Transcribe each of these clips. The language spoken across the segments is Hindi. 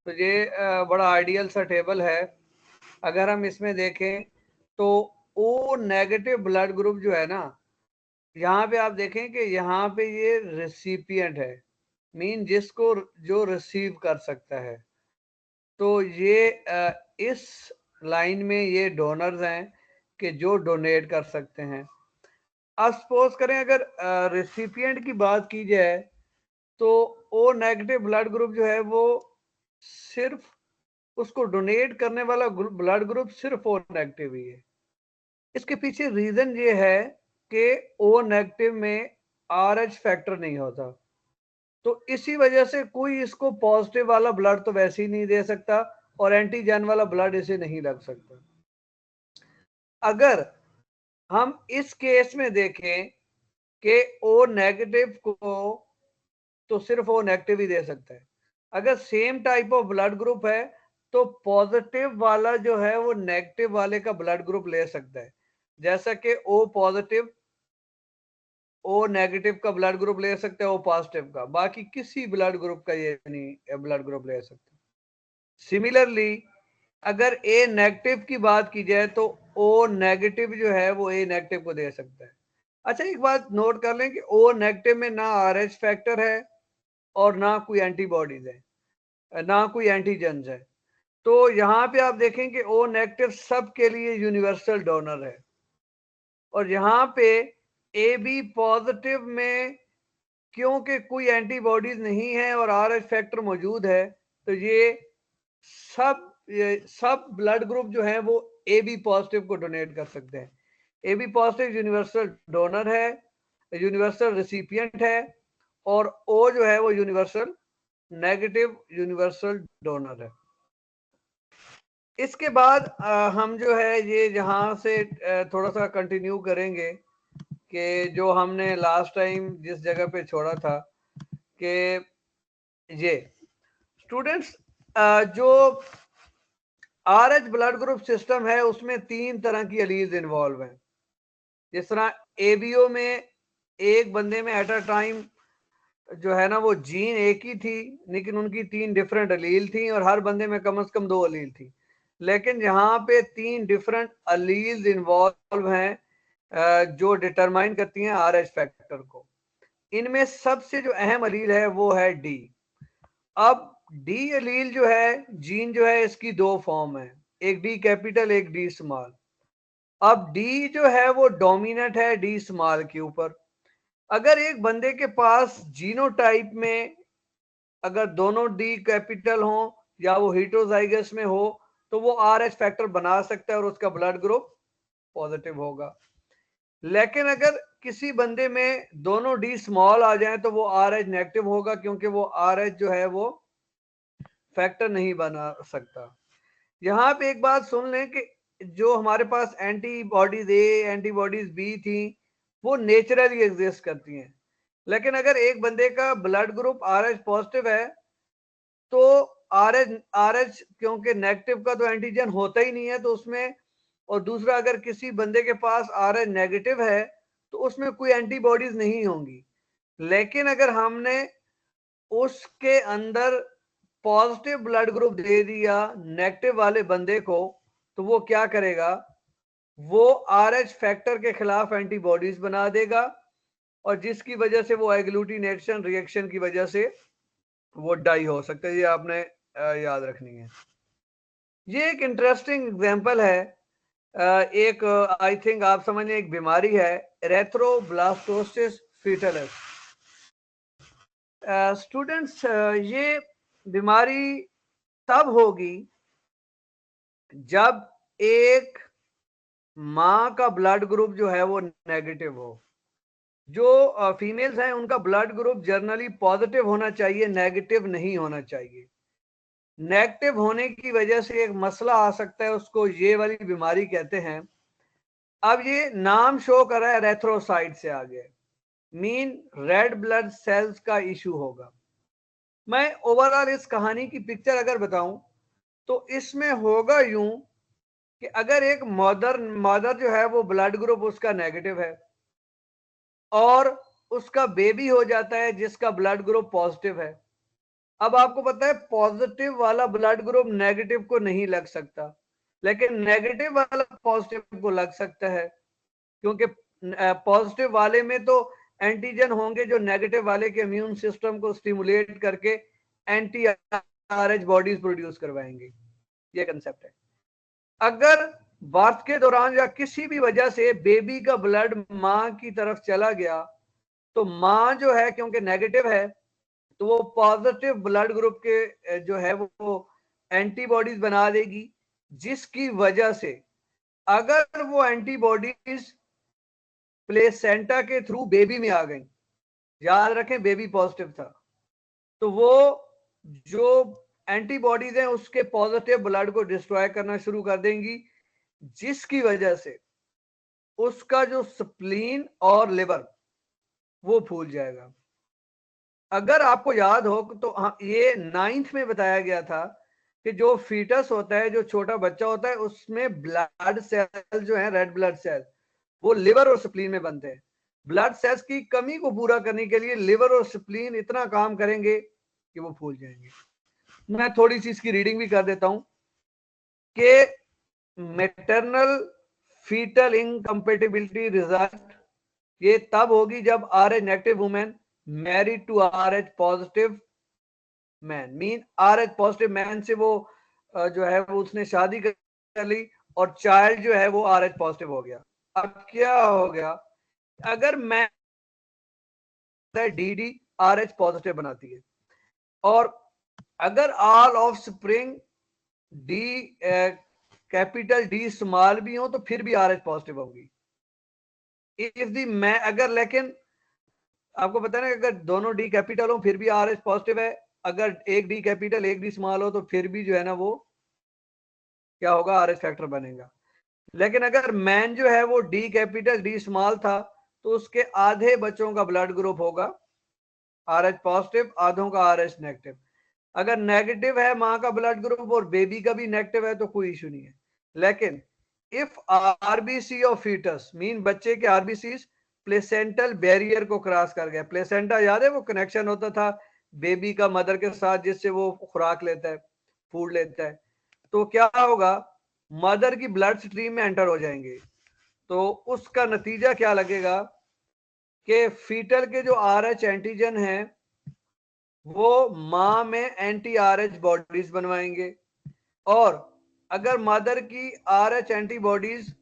तो ये बड़ा आइडियल सा टेबल है। अगर हम इसमें देखें तो ओ नेगेटिव ब्लड ग्रुप जो है ना, यहाँ पे आप देखें कि यहाँ पे ये रेसिपिएंट है, मीन जिसको जो रिसीव कर सकता है। तो ये इस लाइन में ये डोनर्स हैं कि जो डोनेट कर सकते हैं। अब सपोज करें अगर रेसिपिएंट की बात की जाए तो ओ नेगेटिव ब्लड ग्रुप जो है वो सिर्फ उसको डोनेट करने वाला ब्लड ग्रुप सिर्फ ओ नेगेटिव ही है। इसके पीछे रीजन ये है कि ओ नेगेटिव में आरएच फैक्टर नहीं होता, तो इसी वजह से कोई इसको पॉजिटिव वाला ब्लड तो वैसे ही नहीं दे सकता और एंटीजन वाला ब्लड इसे नहीं लग सकता। अगर हम इस केस में देखें कि ओ नेगेटिव को तो सिर्फ ओ नेगेटिव ही दे सकता है। अगर same type of blood group है तो पॉजिटिव वाला जो है वो नेगेटिव वाले का ब्लड ग्रुप ले सकता है। जैसा कि ओ पॉजिटिव ओ नेगेटिव का ब्लड ग्रुप ले सकता है ओ पॉजिटिव का, बाकी किसी ब्लड ग्रुप का ये नहीं ब्लड ग्रुप ले सकते। सिमिलरली अगर ए नेगेटिव की बात की जाए तो ओ नेगेटिव जो है वो ए नेगेटिव को दे सकता है। अच्छा, एक बात नोट कर लें कि ओ नेगेटिव में ना आरएच फैक्टर है और ना कोई एंटीबॉडीज है, ना कोई एंटीजेंस है। तो यहाँ पे आप देखें कि ओ नेगेटिव सबके लिए यूनिवर्सल डोनर है, और यहाँ पे ए बी पॉजिटिव में क्योंकि कोई एंटीबॉडीज नहीं है और आरएच फैक्टर मौजूद है, तो ये सब ब्लड ग्रुप जो है वो ए बी पॉजिटिव को डोनेट कर सकते हैं। A B positive universal donor है, यूनिवर्सल रिसिपिएंट है, और ओ जो है वो यूनिवर्सल नेगेटिव यूनिवर्सल डोनर है। इसके बाद हम जो है ये जहां से थोड़ा सा कंटिन्यू करेंगे कि जो हमने लास्ट टाइम जिस जगह पे छोड़ा था कि ये स्टूडेंट्स जो आरएच ब्लड ग्रुप सिस्टम है उसमें 3 तरह की एलील्स इन्वॉल्व हैं। जिस तरह एबीओ में एक बंदे में एट अ टाइम जो है ना वो जीन एक ही थी, लेकिन उनकी 3 डिफरेंट अलील थी और हर बंदे में कम से कम 2 अलील थी। लेकिन यहाँ पे 3 डिफरेंट अलील्स इन्वॉल्व हैं जो डिटरमाइन करती हैं आरएच फैक्टर को। इनमें सबसे जो अहम अलील है वो है डी। अब डी अलील जो है जीन जो है इसकी 2 फॉर्म है, एक डी कैपिटल एक डी स्मॉल। अब डी जो है वो डोमिनेंट है डी स्मॉल के ऊपर। अगर एक बंदे के पास जीनोटाइप में अगर दोनों डी कैपिटल हो या वो हीटरोजाइगस में हो तो वो आरएच फैक्टर बना सकता है और उसका ब्लड ग्रुप पॉजिटिव होगा। लेकिन अगर किसी बंदे में दोनों डी स्मॉल आ जाए तो वो आरएच नेगेटिव होगा, क्योंकि वो आरएच जो है वो फैक्टर नहीं बना सकता। यहाँ पे एक बात सुन लें कि जो हमारे पास एंटीबॉडीज ए एंटीबॉडीज बी थी वो नेचुरली एग्जिस्ट करती हैं, लेकिन अगर एक बंदे का ब्लड ग्रुप आरएच पॉजिटिव है तो आरएच आरएच क्योंकि नेगेटिव का तो एंटीजन होता ही नहीं है तो उसमें, और दूसरा अगर किसी बंदे के पास आरएच नेगेटिव है तो उसमें कोई एंटीबॉडीज नहीं होंगी। लेकिन अगर हमने उसके अंदर पॉजिटिव ब्लड ग्रुप दे दिया नेगेटिव वाले बंदे को तो वो क्या करेगा, वो आरएच फैक्टर के खिलाफ एंटीबॉडीज बना देगा और जिसकी वजह से वो एग्लूटिनेशन रिएक्शन की वजह से वो डाई हो सकता है। ये आपने याद रखनी है। ये एक इंटरेस्टिंग एग्जांपल है। एक आई थिंक आप समझ लें एक बीमारी है एरेथ्रोब्लास्टोसिस फीटलिस। स्टूडेंट्स ये बीमारी तब होगी जब एक माँ का ब्लड ग्रुप जो है वो नेगेटिव हो। जो फीमेल्स हैं उनका ब्लड ग्रुप जनरली पॉजिटिव होना चाहिए, नेगेटिव नहीं होना चाहिए। नेगेटिव होने की वजह से एक मसला आ सकता है, उसको ये वाली बीमारी कहते हैं। अब ये नाम शो कर रहा है एरेथ्रोसाइट से आगे, मीन रेड ब्लड सेल्स का इशू होगा। मैं ओवरऑल इस कहानी की पिक्चर अगर बताऊं तो इसमें होगा यूं कि अगर एक मदर जो है वो ब्लड ग्रुप उसका नेगेटिव है और उसका बेबी हो जाता है जिसका ब्लड ग्रुप पॉजिटिव है, अब आपको पता है पॉजिटिव वाला ब्लड ग्रुप नेगेटिव को नहीं लग सकता, लेकिन नेगेटिव वाला पॉजिटिव को लग सकता है, क्योंकि पॉजिटिव वाले में तो एंटीजन होंगे जो नेगेटिव वाले के इम्यून सिस्टम को स्टिमुलेट करके एंटी आरएच बॉडीज प्रोड्यूस करवाएंगे। ये कंसेप्ट है। अगर बर्थ के दौरान या किसी भी वजह से बेबी का ब्लड मां की तरफ चला गया, तो मां जो है क्योंकि नेगेटिव है, तो वो पॉजिटिव ब्लड ग्रुप के जो है वो एंटीबॉडीज बना देगी, जिसकी वजह से अगर वो एंटीबॉडीज प्लेसेंटा के थ्रू बेबी में आ गई, याद रखें बेबी पॉजिटिव था, तो वो जो एंटीबॉडीज हैं उसके पॉजिटिव ब्लड को डिस्ट्रॉय करना शुरू कर देंगी, जिसकी वजह से उसका जो स्प्लीन और लिवर वो फूल जाएगा। अगर आपको याद हो तो हाँ, ये 9th में बताया गया था कि जो फीटस होता है, जो छोटा बच्चा होता है, उसमें ब्लड सेल जो है रेड ब्लड सेल, वो लिवर और स्प्लीन में बनते हैं। ब्लड सेल्स की कमी को पूरा करने के लिए लिवर और स्प्लीन इतना काम करेंगे कि वो फूल जाएंगे। मैं थोड़ी सी इसकी रीडिंग भी कर देता हूं कि मैटरनल फीटल इनकम्पेटिबिलिटी रिजल्ट ये तब होगी जब RH negative women married to RH positive man, mean RH positive man से वो जो है वो उसने शादी कर ली और चाइल्ड जो है वो RH पॉजिटिव हो गया। अब क्या हो गया, अगर मैं DD RH पॉजिटिव बनाती है, और अगर all of spring D capital D small भी हो तो फिर भी RH पॉजिटिव होगी। इफ दी मैं अगर, लेकिन आपको पता है ना, अगर दोनों डी कैपिटल हो फिर भी RH पॉजिटिव है, अगर एक डी कैपिटल एक डी स्मॉल हो तो फिर भी जो है ना वो क्या होगा, RH फैक्टर बनेगा। लेकिन अगर मैन जो है वो डी कैपिटल डी स्मॉल था, तो उसके आधे बच्चों का ब्लड ग्रुप होगा RH पॉजिटिव, आधों का RH नेगेटिव। अगर नेगेटिव है मां का ब्लड ग्रुप और बेबी का भी नेगेटिव है तो कोई इशू नहीं है। लेकिन if RBC of fetus mean बच्चे के आरबीसी प्लेसेंटल बैरियर को क्रॉस कर गया, प्लेसेंटा याद है वो कनेक्शन होता था बेबी का मदर के साथ जिससे वो खुराक लेता है, फूड लेता है, तो क्या होगा, मदर की ब्लड स्ट्रीम में एंटर हो जाएंगे, तो उसका नतीजा क्या लगेगा कि फीटल के जो RH एंटीजन है वो मां में एंटी RH बॉडीज बनवाएंगे, और अगर मदर की RH एंटीबॉडीज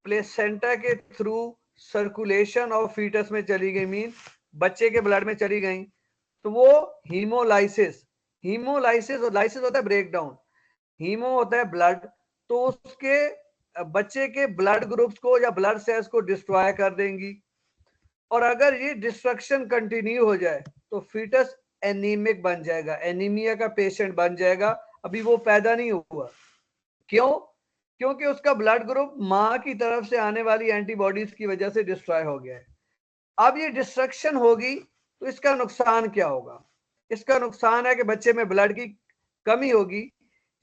प्लेसेंटा के थ्रू सर्कुलेशन ऑफ फीटस में चली गई, मीन बच्चे के ब्लड में चली गई, तो वो हीमोलाइसिस, हीमोलाइसिस और लाइसिस होता है ब्रेक डाउन, हीमो होता है ब्लड, तो उसके बच्चे के ब्लड ग्रुप्स को या ब्लड सेल्स को डिस्ट्रॉय कर देंगी। और अगर ये डिस्ट्रक्शन कंटिन्यू हो जाए तो फीटस एनीमिक बन जाएगा, एनीमिया का पेशेंट बन जाएगा। अभी वो पैदा नहीं हुआ, क्यों? क्योंकि उसका ब्लड ग्रुप मां की तरफ से आने वाली एंटीबॉडीज की वजह से डिस्ट्रॉय हो गया है। अब ये डिस्ट्रक्शन होगी तो इसका नुकसान क्या होगा? इसका नुकसान है कि बच्चे में ब्लड की कमी होगी,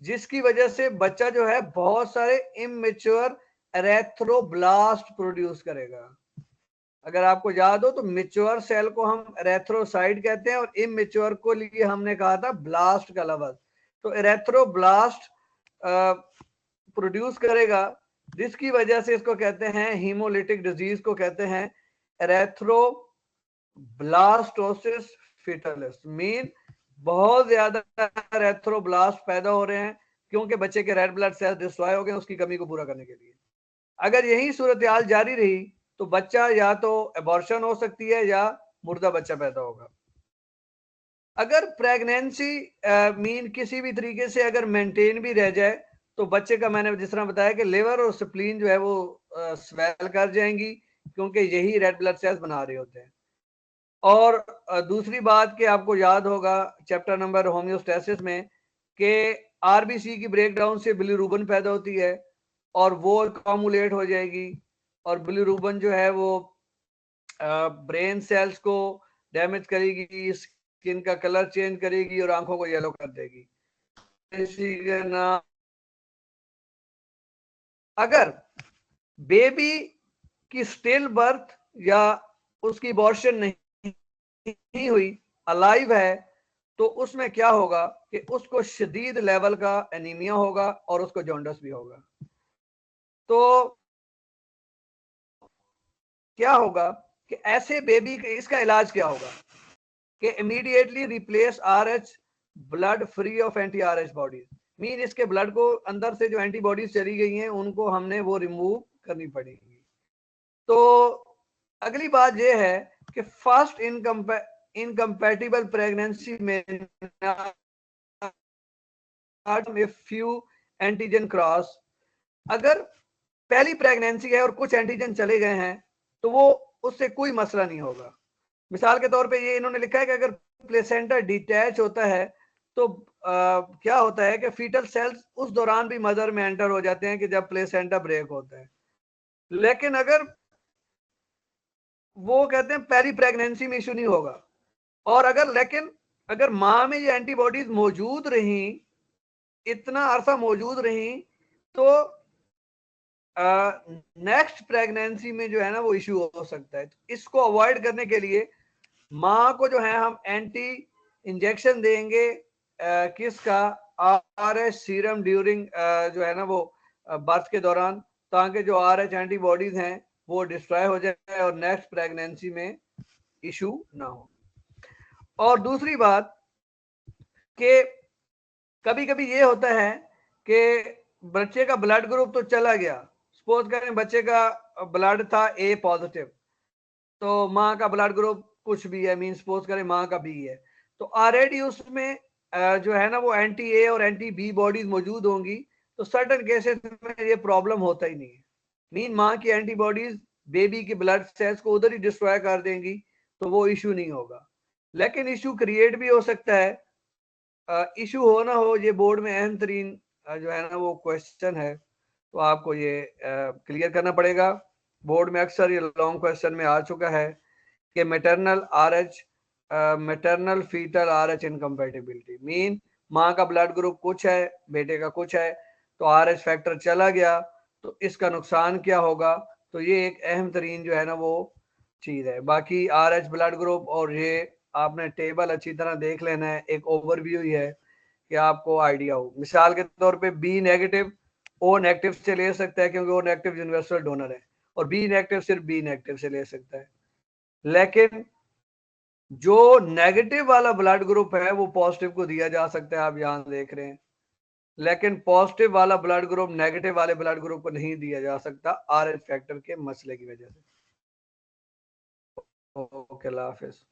जिसकी वजह से बच्चा जो है बहुत सारे इमेच्योर एरेथ्रोब्लास्ट प्रोड्यूस करेगा। अगर आपको याद हो तो मेच्योर सेल को हम एरेथ्रोसाइट कहते हैं और इमेच्योर को लिए हमने कहा था ब्लास्ट का लफ्ज। तो एरेथ्रोब्लास्ट प्रोड्यूस करेगा, जिसकी वजह से इसको कहते हैं हीमोलिटिक डिजीज को कहते हैं एरेथ्रोब्लास्टोसिस फीटलिस, मीन बहुत ज्यादा एरेथ्रोब्लास्ट पैदा हो रहे हैं क्योंकि बच्चे के रेड ब्लड सेल्स डिस्ट्रॉय हो गए उसकी कमी को पूरा करने के लिए। अगर यही सूरत हाल जारी रही तो बच्चा या तो एबॉर्शन हो सकती है या मुर्दा बच्चा पैदा होगा। अगर प्रेगनेंसी मीन किसी भी तरीके से अगर मेंटेन भी रह जाए तो बच्चे का, मैंने जिस तरह बताया कि लिवर और स्प्लीन जो है वो स्वेल कर जाएंगी क्योंकि यही रेड ब्लड सेल्स बना रहे होते हैं। और दूसरी बात कि आपको याद होगा चैप्टर नंबर होम्योस्टेसिस में कि आरबीसी की ब्रेकडाउन से बिलीरुबिन पैदा होती है और वो अकोमुलेट हो जाएगी, और बिलीरुबिन जो है वो ब्रेन सेल्स को डैमेज करेगी, स्किन का कलर चेंज करेगी और आंखों को येलो कर देगी। इसी का नाम, अगर बेबी की स्टिल बर्थ या उसकी अबॉर्शन नहीं हुई, अलाइव है, तो उसमें क्या होगा कि उसको शदीद लेवल का एनीमिया होगा और उसको जॉन्डिस भी होगा। तो क्या होगा कि ऐसे बेबी, इसका इलाज क्या होगा कि immediately replace RH blood free of anti RH bodies. Mean इसके ब्लड को अंदर से जो एंटीबॉडीज चली गई हैं उनको हमने वो रिमूव करनी पड़ेगी। तो अगली बात यह है कि फर्स्ट इनकम्पैटिबल प्रेगनेंसी में फ्यू एंटीजन क्रॉस, अगर पहली प्रेगनेंसी है और कुछ एंटीजन चले गए हैं तो वो उससे कोई मसला नहीं होगा। मिसाल के तौर पे ये इन्होंने लिखा है कि अगर प्लेसेंटा डिटैच होता है तो क्या होता है कि फीटल सेल्स उस दौरान भी मदर में एंटर हो जाते हैं कि जब प्लेसेंटा ब्रेक होता है। लेकिन अगर वो कहते हैं पहली प्रेगनेंसी में इशू नहीं होगा, और अगर माँ में ये एंटीबॉडीज मौजूद रही, इतना अरसा मौजूद रही, तो नेक्स्ट प्रेगनेंसी में जो है ना वो इशू हो सकता है। तो इसको अवॉइड करने के लिए माँ को जो है हम एंटी इंजेक्शन देंगे किसका, आरएच सीरम ड्यूरिंग जो है ना वो बर्थ के दौरान, ताकि जो आरएच एंटीबॉडीज हैं वो डिस्ट्रॉय हो जाए और नेक्स्ट प्रेगनेंसी में इशू ना हो। और दूसरी बात कि कभी कभी ये होता है कि बच्चे का ब्लड ग्रुप तो चला गया, सपोज करें बच्चे का ब्लड था ए पॉजिटिव, तो माँ का ब्लड ग्रुप कुछ भी है, मीन सपोज करें माँ का बी है, तो ऑलरेडी उसमें जो है ना वो एंटी ए और एंटी बी बॉडीज मौजूद होंगी, तो सर्टन केसेस में ये प्रॉब्लम होता ही नहीं है। मीन माँ की एंटीबॉडीज बेबी के ब्लड सेल्स को उधर ही डिस्ट्रॉय कर देंगी, तो वो इशू नहीं होगा। लेकिन इशू क्रिएट भी हो सकता है। इशू हो ना हो, ये बोर्ड में अहम तरीन जो है ना वो क्वेश्चन है, तो आपको ये क्लियर करना पड़ेगा। बोर्ड में अक्सर ये लॉन्ग क्वेश्चन में आ चुका है कि maternal fetal RH incompatibility, mean माँ का ब्लड ग्रुप कुछ है, बेटे का कुछ है, तो आरएच फैक्टर चला गया तो इसका नुकसान क्या होगा। तो ये एक अहम तरीन जो है ना वो चीज है। बाकी आरएच ब्लड ग्रुप और ये आपने टेबल अच्छी तरह देख लेना है, एक ओवरव्यू ही है कि आपको आइडिया हो। मिसाल के तौर पे बी नेगेटिव ओ नेगेटिव से ले सकता है क्योंकि ओ नेगेटिव यूनिवर्सल डोनर है, और बी नेगेटिव सिर्फ बी नेगेटिव से ले सकता है। लेकिन जो नेगेटिव वाला ब्लड ग्रुप है वो पॉजिटिव को दिया जा सकता है, आप यहां देख रहे हैं। लेकिन पॉजिटिव वाला ब्लड ग्रुप नेगेटिव वाले ब्लड ग्रुप को नहीं दिया जा सकता आरएच फैक्टर के मसले की वजह से। ओके, अल्लाह हाफिज।